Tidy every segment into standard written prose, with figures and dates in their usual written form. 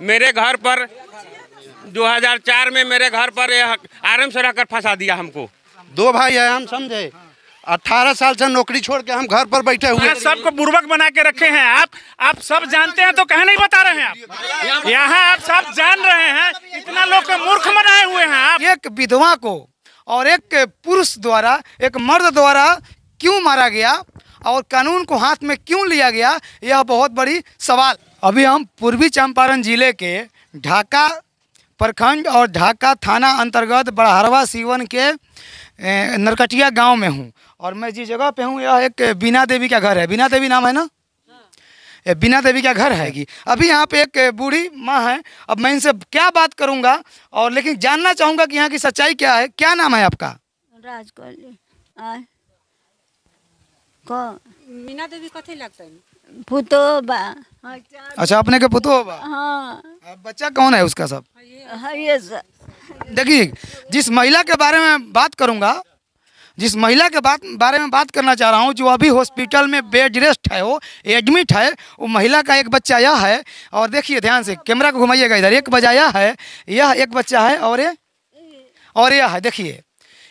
मेरे घर पर 2004 में मेरे घर पर आराम से रहकर फंसा दिया हमको। 2 भाई है, हम समझे। 18 साल से नौकरी छोड़ के हम घर पर बैठे हुए हैं। सबको बुर्बक बना के रखे हैं आप सब जानते हैं तो कहे नहीं बता रहे हैं आप। यहाँ आप सब जान रहे हैं, इतना लोग को मूर्ख बनाए हुए हैं आप। एक विधवा को और एक पुरुष द्वारा, एक मर्द द्वारा क्यों मारा गया और कानून को हाथ में क्यों लिया गया, यह बहुत बड़ी सवाल। अभी हम पूर्वी चंपारण जिले के ढाका प्रखंड और ढाका थाना अंतर्गत बड़हरवा सीवन के नरकटिया गांव में हूं और मैं जिस जगह पे हूं यह एक बीना देवी का घर है। बीना देवी नाम है ना, ये बीना देवी का घर है कि अभी यहाँ पे एक बूढ़ी माँ है। अब मैं इनसे क्या बात करूँगा और लेकिन जानना चाहूँगा कि यहाँ की सच्चाई क्या है। क्या नाम है आपका? बीना देवी कथी लगता है? पुतो बा। अच्छा, अपने के पुतो बा। हाँ। बच्चा कौन है उसका? सब ये सब देखिए, जिस महिला के बारे में बात करूँगा, जिस महिला के बारे में बात करना चाह रहा हूँ, जो अभी हॉस्पिटल में बेड रेस्ट है, वो एडमिट है, वो महिला का एक बच्चा यह है। और देखिए ध्यान से, कैमरा को घुमाइएगा इधर। एक बच्चा यह है, यह एक बच्चा है और यह है। देखिए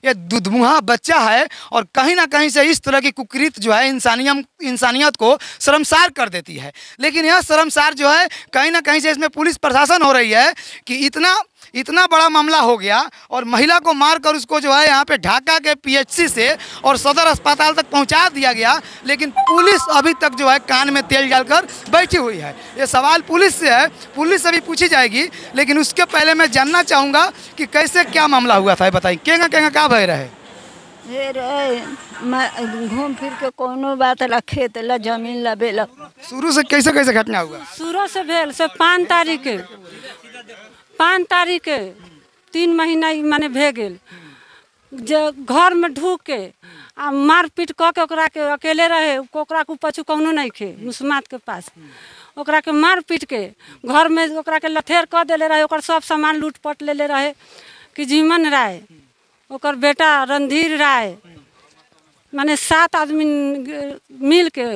ये दुधमुहा बच्चा है और कहीं ना कहीं से इस तरह की कुकृत जो है इंसानियत को शर्मसार कर देती है। लेकिन यह शर्मसार जो है कहीं ना कहीं से इसमें पुलिस प्रशासन हो रही है कि इतना बड़ा मामला हो गया और महिला को मारकर उसको जो है यहाँ पे ढाका के पीएचसी से और सदर अस्पताल तक पहुँचा दिया गया। लेकिन पुलिस अभी तक जो है कान में तेल डालकर बैठी हुई है। ये सवाल पुलिस से है, पुलिस से भी पूछी जाएगी। लेकिन उसके पहले मैं जानना चाहूँगा कि कैसे क्या मामला हुआ था, बताइए। केगा क्या भय रहे? घूम फिर के कोनो बात ला खेत ला जमीन ला बेला। शुरू से कैसे घटना हुआ? शुरू से भेल से 5 तारीख के 3 महीना माने भे गेल। घर में ढूक के आ मारपीट कऽ के ओकरा के अकेले रहे, ओकरा के पछू कौनो नहीं खे मुस्मात के पास। ओकरा के मार पीट के घर में ओकरा के लथेर कऽ देले रहे। ओकर सब सामान लूटपट लेले रहे कि जीवन राय, ओकर बेटा रणधीर राय, माने 7 आदमी मिल के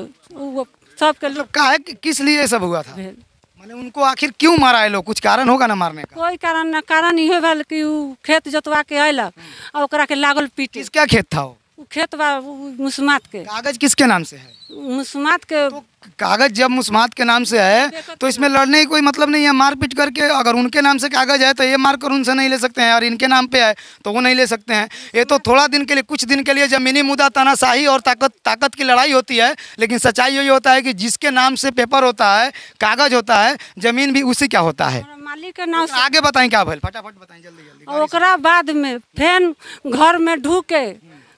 सबके लोग। काहे किस लिए सब हुआ था? माने उनको आखिर क्यों मारा है लोग? कुछ कारण होगा ना मारने का? कोई कारण ना, कारण ये भेल कि खेत जोतवा के अयलक और ओकरा के लागल पीट। किसका खेत था वो? खेत बा मुस्मात के। कागज किसके नाम से है? मुस्मात के। तो कागज जब मुस्मात के नाम से है तो इसमें लड़ने की कोई मतलब नहीं है। मारपीट करके अगर उनके नाम से कागज है तो ये मारकर उनसे नहीं ले सकते हैं, और इनके नाम पे है तो वो नहीं ले सकते हैं। ये तो थोड़ा दिन के लिए, कुछ दिन के लिए जमीनी मुद्दा, तानाशाही और ताकत की लड़ाई होती है। लेकिन सच्चाई यही होता है कि जिसके नाम से पेपर होता है, कागज होता है, जमीन भी उसी का होता है। मालिक के नाम से। आगे बताएं क्या भइल, फटाफट बताएं जल्दी। ओकरा बाद में फेन घर में ढूके,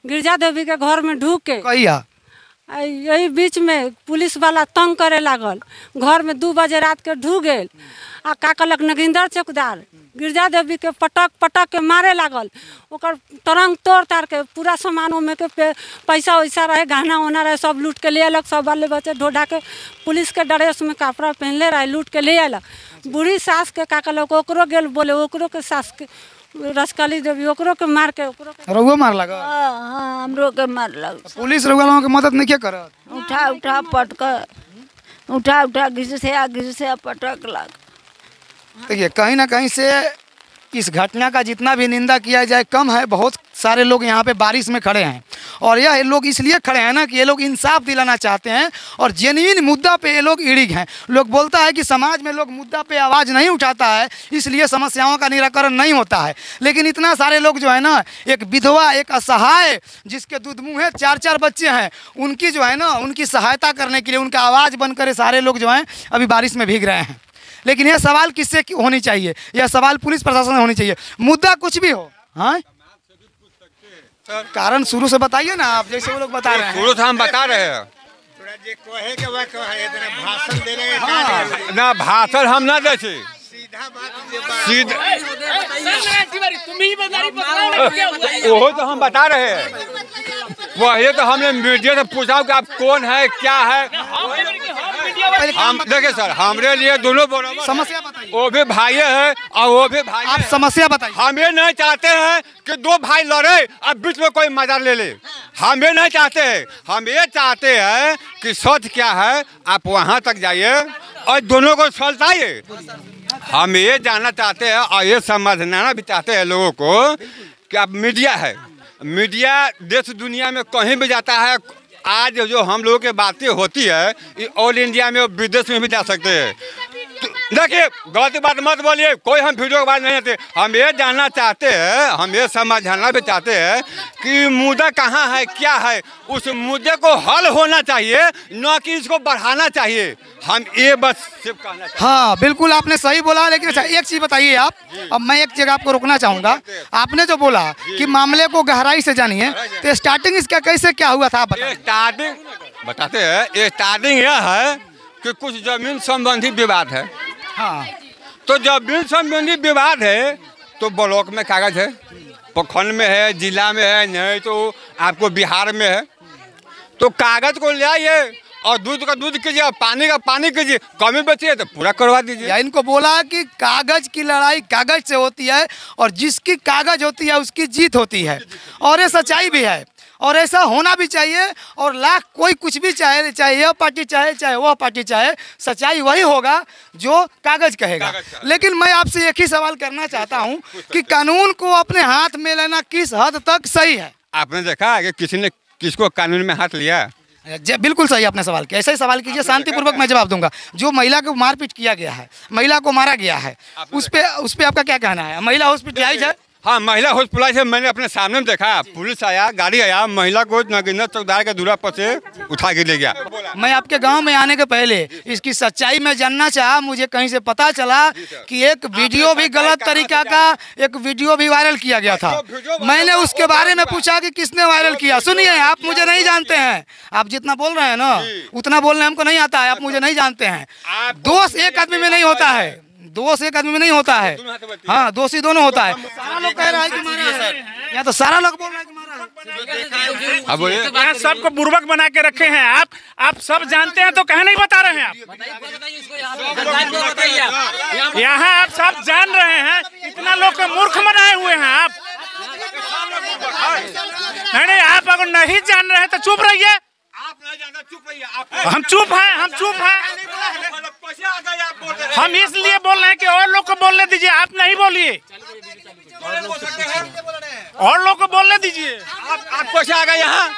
गिरजा देवी के घर में ढूक के कहिया यही बीच में पुलिस वाला तंग करे लागल। घर में 2 बजे रात के ढूक गए आ का कहलक नगिंदर चौकीदार गिरजा देवी के पटक के मारे लागल। ओकर तरंग तोड़ तार के पूरा सामान में के पैसा वैसा रहे, गहना वहना रहे, सब लूट के ले अयलक। सब बाले बच्चे ढोढा के पुलिस के ड्रेस में कपड़ा पहनले रहे, लूट के ले अयलक। बूढ़ी सास के का कहलक ओकरो गेल बोले, ओकरो के सास के रसकली देवी ओकरो के मार के रउआ मार लगा। हाँ, हमरो के मार लगा। पुलिस रउआ लोगों के मदद नहीं करत? उठा पटक उठा घिस से पटक लग। देखिए कहीं ना कहीं से इस घटना का जितना भी निंदा किया जाए कम है। बहुत सारे लोग यहाँ पे बारिश में खड़े हैं और यह लोग इसलिए खड़े हैं ना कि ये लोग इंसाफ दिलाना चाहते हैं और जेन्युइन मुद्दा पे ये लोग इड़िग हैं। लोग बोलता है कि समाज में लोग मुद्दा पे आवाज़ नहीं उठाता है, इसलिए समस्याओं का निराकरण नहीं होता है। लेकिन इतना सारे लोग जो है ना, एक विधवा, एक असहाय जिसके दुधमुहे 4 बच्चे हैं, उनकी जो है ना, उनकी सहायता करने के लिए उनका आवाज़ बनकर सारे लोग जो हैं अभी बारिश में भीग रहे हैं। लेकिन यह सवाल किससे होनी चाहिए? यह सवाल पुलिस प्रशासन से होनी चाहिए। मुद्दा कुछ भी हो, हाँ कारण शुरू से बताइए ना आप, जैसे वो लोग बता रहे हैं। शुरू से हम बता रहे हैं ना, भाषण हम ना दे वो तो हम बता रहे हैं। वही तो हमने मीडिया से पूछा कि आप कौन है, क्या है। पहले हम देखिए सर, हमारे लिए दोनों बराबर, समस्या बताइए। वो भी भाई है और वो भी भाई आप है। समस्या बताइए। हम ये नहीं चाहते हैं कि दो भाई लड़े और बीच में कोई मजा ले ले। हम ये नहीं चाहते हैं। हम ये चाहते हैं कि सच क्या है आप वहाँ तक जाइए और दोनों को सुलझाइए। हम ये जानना चाहते हैं और ये समझना भी चाहते हैं लोगों को कि अब मीडिया है, मीडिया देश दुनिया में कहीं भी जाता है। आज जो हम लोगों की बातें होती है ये ऑल इंडिया में और विदेश में भी जा सकते हैं। तो देखिए, गलत बात मत बोलिए, कोई हम वीडियो की बात नहीं आते। हम ये जानना चाहते हैं, हम ये समझना भी चाहते हैं कि मुद्दा कहाँ है, क्या है। उस मुद्दे को हल होना चाहिए, न कि इसको बढ़ाना चाहिए। हम ये बस सिर्फ कहना चाहते हैं। हाँ बिल्कुल आपने सही बोला, लेकिन अच्छा एक चीज़ बताइए आप। अब मैं एक जगह आपको रोकना चाहूँगा। आपने जो बोला कि मामले को गहराई से जानिए, तो स्टार्टिंग इसका कैसे क्या हुआ था आप बताइए। स्टार्टिंग बताते हैं। ये स्टार्टिंग यह है कि कुछ जमीन संबंधी विवाद है। हाँ तो जमीन संबंधी विवाद है तो ब्लॉक में कागज है, प्रखंड में है, जिला में है, नहीं तो आपको बिहार में है। तो कागज को ले आइए और दूध का दूध कीजिए और पानी का पानी कीजिए। कमी बची है तो पूरा करवा दीजिए। या इनको बोला कि कागज की लड़ाई कागज से होती है और जिसकी कागज होती है उसकी जीत होती है, और ये सच्चाई भी है और ऐसा होना भी चाहिए। और लाख कोई कुछ भी चाहे, चाहे यह पार्टी चाहे, चाहे वह पार्टी चाहे, सच्चाई वही होगा जो कागज कहेगा। लेकिन मैं आपसे एक ही सवाल करना चाहता हूँ कि कानून को अपने हाथ में लेना किस हद तक सही है। आपने देखा कि किसी ने किसको कानून में हाथ लिया? बिल्कुल सही आपने सवाल किया, ऐसा ही सवाल कीजिए, शांतिपूर्वक मैं जवाब दूंगा। जो महिला को मारपीट किया गया है, महिला को मारा गया है, उस पे आपका क्या कहना है? महिला हॉस्पिटलाइज है? हाँ, महिला हॉस्पिटल से मैंने अपने सामने में देखा, पुलिस आया, गाड़ी आया, महिला को नगीना चौकीदार के दूरा पर से उठा के ले गया। मैं आपके गांव में आने के पहले इसकी सच्चाई में जानना चाहा। मुझे कहीं से पता चला कि एक वीडियो भी गलत तरीका का एक वीडियो भी वायरल किया गया था। मैंने उसके बारे में पूछा कि किसने वायरल किया। सुनिए, आप मुझे नहीं जानते हैं, आप जितना बोल रहे हैं ना उतना बोलने हमको नहीं आता है। आप मुझे नहीं जानते हैं। दोष एक आदमी में नहीं होता है, दोष एक आदमी में नहीं होता है। हाँ, दोषी दोनों होता है। सारा लोग कह रहा है कि मारा है, या तो सारा लोग बोल रहा है कि मारा है। अब बोलिए। यहाँ सबको बुर्बक बना के रखे हैं। आप सब जानते हैं तो कहे नहीं बता रहे हैं आप। यहाँ आप सब जान रहे हैं, इतना लोग को मूर्ख बनाए हुए हैं आप। नहीं, आप अगर नहीं जान रहे हैं तो चुप रहिए। आप नहीं जानते, चुप रहिए। हम चुप हैं, हम चुप हैं। हम इसलिए बोल रहे हैं कि और लोग को बोलने दीजिए, आप नहीं बोलिए। और लोग को बोलने दीजिए। आप कैसे आ गए यहाँ?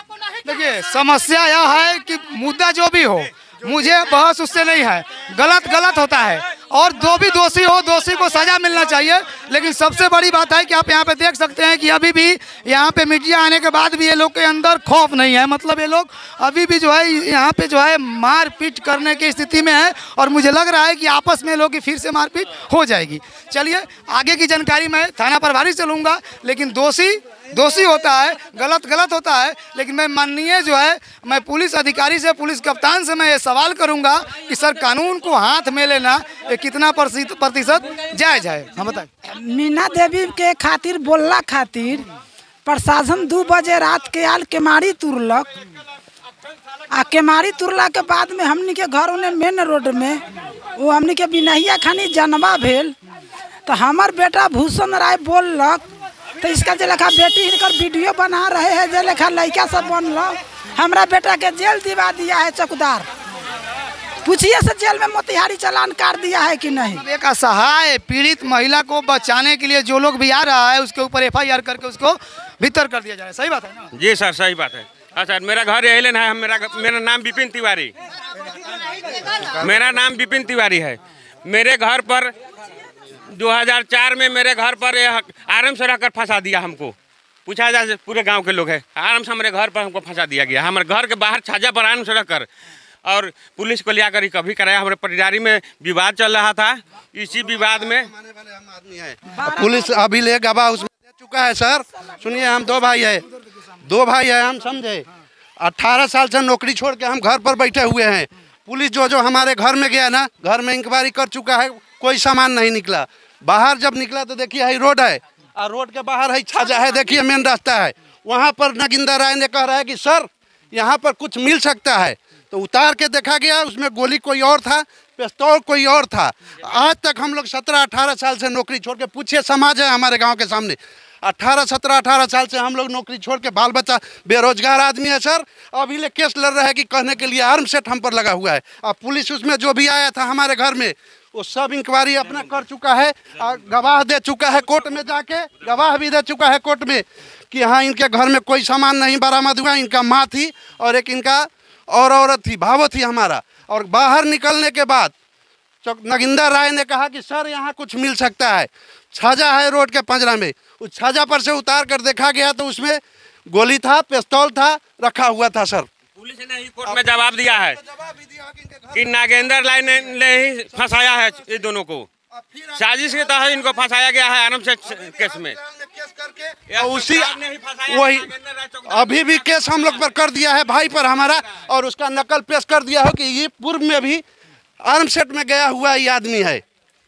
देखिए, समस्या यह है कि मुद्दा जो भी हो, मुझे बहस उससे नहीं है। गलत गलत होता है और जो भी दोषी हो, दोषी को सजा मिलना चाहिए। लेकिन सबसे बड़ी बात है कि आप यहाँ पे देख सकते हैं कि अभी भी यहाँ पे मीडिया आने के बाद भी ये लोग के अंदर खौफ नहीं है। मतलब ये लोग अभी भी जो है यहाँ पे जो है मारपीट करने की स्थिति में है और मुझे लग रहा है कि आपस में लोग की फिर से मारपीट हो जाएगी। चलिए, आगे की जानकारी मैं थाना प्रभारी से लूँगा। लेकिन दोषी होता है, गलत गलत होता है। लेकिन मैं माननीय जो है, मैं पुलिस अधिकारी से, पुलिस कप्तान से मैं ये सवाल करूंगा कि सर, कानून को हाथ में लेना ये कितना प्रतिशत जायज है? हम बताएं। मीना देवी के खातिर बोलला खातिर प्रशासन 2 बजे रात के आल केमारी तुरलक। आ केमारी तुरला के बाद में हमनी के घर उन्हें मेन रोड में वो हमनी के बिनहिया खानी जनवा भेल। तो हमार बेटा भूषण राय बोललक, तो इसका जे लेखा बेटी इनकर वीडियो बना रहे हैं, जे लेखा लड़का सब बनल, हमरा बेटा के जेल दिवा दिया है चौकीदार। पूछिए से जेल में मोतिहारी चालान काट दिया है कि नहीं। एक असहाय पीड़ित महिला को बचाने के लिए जो लोग भी आ रहा है उसके ऊपर FIR करके उसको भीतर कर दिया जाए। सही बात है ना? जी सर, सही बात है। हाँ सर, मेरा घर यही लेना है। मेरा नाम विपिन तिवारी, मेरा नाम विपिन तिवारी है। मेरे घर पर 2004 में मेरे घर पर आराम से रहकर फंसा दिया हमको। पूछा जाए, पूरे गांव के लोग हैं, आराम से हमारे घर पर हमको फंसा दिया गया। हमारे घर के बाहर छाजा पर आराम से रहकर, और पुलिस को लिया कर कभी कराया। हमारे परिवारी में विवाद चल रहा था, इसी विवाद में पुलिस अभी ले गवाह उसमें दे चुका है। सर सुनिए, हम दो भाई है, हम समझे। 18 साल से नौकरी छोड़ के हम घर पर बैठे हुए हैं। पुलिस जो हमारे घर में गया ना, घर में इंक्वायरी कर चुका है, कोई सामान नहीं निकला। बाहर जब निकला तो देखिए है रोड है, और रोड के बाहर है छाजा है, देखिए मेन रास्ता है। वहाँ पर नगिंदर राय ने कह रहा है कि सर यहाँ पर कुछ मिल सकता है। तो उतार के देखा गया, उसमें गोली कोई और था, पिस्तौल कोई और था। आज तक हम लोग 17-18 साल से नौकरी छोड़ के, पूछिए समाज है हमारे गांव के सामने, 17-18 साल से हम लोग नौकरी छोड़ के, बाल बच्चा बेरोजगार आदमी है सर। अभी ले केस लड़ रहा है कि कहने के लिए आर्म सेट हम पर लगा हुआ है। अब पुलिस उसमें जो भी आया था हमारे घर में, वो सब इंक्वायरी अपना कर चुका है, गवाह दे चुका है कोर्ट में, जाके गवाह भी दे चुका है कोर्ट में कि हाँ इनके घर में कोई सामान नहीं बरामद हुआ। इनका माँ थी और एक इनका और औरत थी, भावो थी हमारा। और बाहर निकलने के बाद नगिंदर राय ने कहा कि सर यहाँ कुछ मिल सकता है, छाजा है रोड के पंजरा में। उस छाजा पर से उतार कर देखा गया तो उसमें गोली था, पिस्तौल था, रखा हुआ था सर। पुलिस ने ही कोर्ट में जवाब दिया है कि नागेंद्र राय ने ही फंसाया है ये दोनों को, साजिश के तहत इनको फंसाया गया है आर्म सेट केस में। उसी वही अभी भी केस हम लोग पर कर दिया है भाई पर हमारा, और उसका नकल पेश कर दिया हो कि ये पूर्व में भी आर्म सेट में गया हुआ ये आदमी है।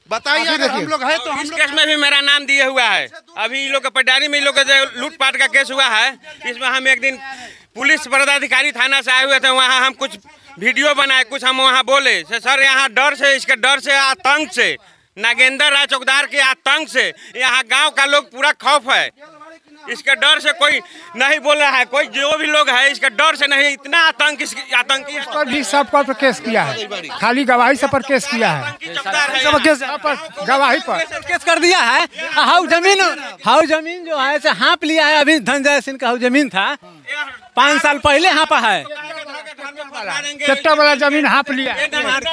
बताइए अगर हम लोग है तो हम इस लोग केस में भी मेरा नाम दिए हुआ है। अभी इन लोग के पटारी में इन लोग का जो लूटपाट का केस हुआ है, इसमें हम एक दिन पुलिस पदाधिकारी थाना से आए हुए थे, वहाँ हम कुछ वीडियो बनाए, कुछ हम वहाँ बोले सर यहाँ डर से, इसके डर से, आतंक से, नागेंद्र राय चौकीदार के आतंक से यहाँ गांव का लोग पूरा खौफ है। इसके डर से कोई नहीं बोल रहा है, कोई जो भी लोग है इसके डर से नहीं, इतना आतंकी पर भी सब पर केस किया है, खाली गवाही सब पर केस किया है, गवाही पर केस कर दिया है। हाउ जमीन जो है से हाँप लिया है। अभी धनंजय सिंह का हाउ जमीन था 5 साल पहले हाँपा है, ट्रैक्टर वाला जमीन हाँप लिया।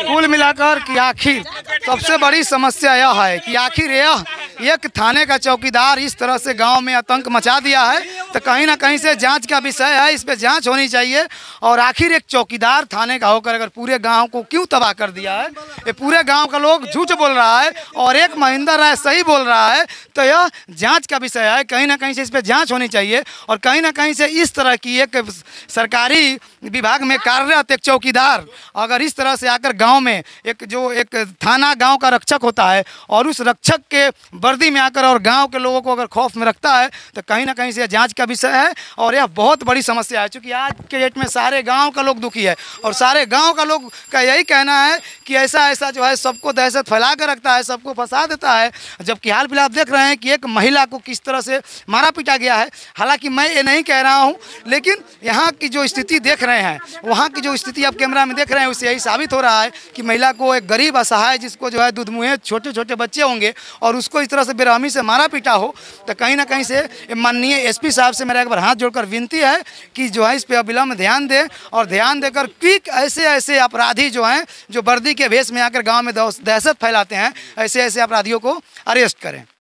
कुल मिलाकर कि आखिर सबसे बड़ी समस्या यह है कि आखिर यह एक थाने का चौकीदार इस तरह से गांव में आतंक मचा दिया है, तो कहीं ना कहीं से जांच का विषय है, इस पे जांच होनी चाहिए। और आखिर एक चौकीदार थाने का होकर अगर पूरे गांव को क्यों तबाह कर दिया है, ये पूरे गांव का लोग झूठ बोल रहा है और एक महेंद्र राय सही बोल रहा है, तो यह जांच का विषय है। कहीं ना कहीं से इस पर जाँच होनी चाहिए और कहीं ना कहीं से इस तरह की एक सरकारी विभाग में कार्यरत एक चौकीदार अगर इस तरह से आकर गांव में एक थाना गांव का रक्षक होता है और उस रक्षक के वर्दी में आकर और गांव के लोगों को अगर खौफ में रखता है, तो कहीं ना कहीं से जांच का विषय है और यह बहुत बड़ी समस्या है। क्योंकि आज के डेट में सारे गांव का लोग दुखी है और सारे गांव का लोग का यही कहना है कि ऐसा जो है सबको दहशत फैला कर रखता है, सबको फंसा देता है। जबकि हाल फिलहाल आप देख रहे हैं कि एक महिला को किस तरह से मारा पीटा गया है। हालांकि मैं ये नहीं कह रहा हूँ, लेकिन यहाँ की जो स्थिति देख रहे हैं, वहाँ की जो स्थिति आप कैमरा में देख रहे हैं, उससे यही साबित हो रहा है कि महिला को एक गरीब असहाय जिसको जो है दूधमुहे छोटे छोटे बच्चे होंगे और उसको इस तरह से बेरहमी से मारा पीटा हो, तो कहीं ना कहीं से माननीय एसपी साहब से मेरा एक बार हाथ जोड़कर विनती है कि जो है इस पर अविलंब ध्यान दें और ध्यान देकर क्विक ऐसे अपराधी जो हैं जो वर्दी के भेष में आकर गाँव में दहशत फैलाते हैं, ऐसे अपराधियों को अरेस्ट करें।